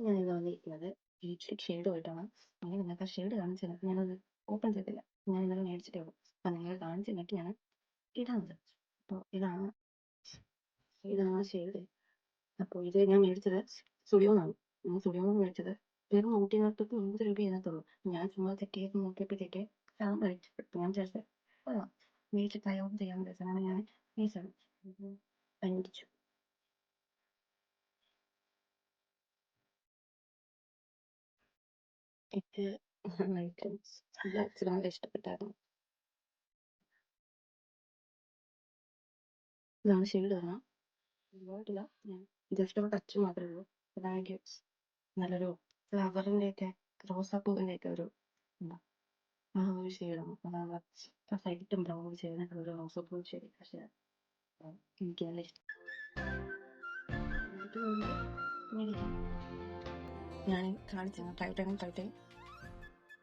ഞാൻ ഇത് വന്നിരിക്കുന്നത് ലിപ്സ്റ്റിക് ഷെയ്ഡുമായിട്ടാണ്. അങ്ങനെ നിങ്ങൾക്ക് ആ ഷെയ്ഡ് കാണിച്ചു തരാം. ഞാനത് ഓപ്പൺ ചെയ്തില്ല. ഞാൻ ഇന്നലെ മേടിച്ചിട്ടേ ഉള്ളൂ. അപ്പം നിങ്ങൾ കാണിച്ചു തന്നിട്ടാണ് ഇടുന്നത്. അപ്പോൾ ഇതാണ് ഷെയ്ഡ്. അപ്പോൾ ഇത് ഞാൻ മേടിച്ചത് സുഡിയോന്നാണ്. ഞാൻ സുഡിയോന്ന് മേടിച്ചത് വെറും 149 രൂപ ഇതിനകത്തുള്ളൂ. ഞാൻ ചുമ്മാ സെറ്റ് ചെയ്ത് നോക്കിയപ്പോഴത്തേക്ക് സാധനം മേടിച്ചത് ഞാൻ വിചാരിച്ചത് കൊള്ളാം, മേടിച്ച് ട്രൈ ഔട്ട് ചെയ്യാൻ വിചാരിച്ചത്. അങ്ങനെ ഞാൻ മേടിച്ചത് മേടിച്ചു. ഇത് നന്നായിട്ട് നല്ല ഇഷ്ടപ്പെട്ടായിരുന്നു. ഇതാണ് ഷെയ്ഡ് വരുന്നത്. ഒരുപാടില്ല, ഞാൻ ജസ്റ്റ് ഒരു ടച്ച് മാത്രമേ ഉള്ളൂ. അതാണെങ്കിൽ നല്ലൊരു ഫ്ലവറിൻ്റെയൊക്കെ റോസാപ്പൂവിൻ്റെയൊക്കെ ഒരു എന്താ ആ ഒരു ഷെയ്ഡാണ്. അതാണ് സൈഡിട്ടും ബ്രൗൺ ചെയ്തിട്ടുള്ള ഒരു റോസാപ്പൂ ഷെയ്ഡ്. പക്ഷേ എനിക്ക് നല്ല ഇഷ്ടം. ഞാൻ കാണിച്ചു ട്രൈ ടൈം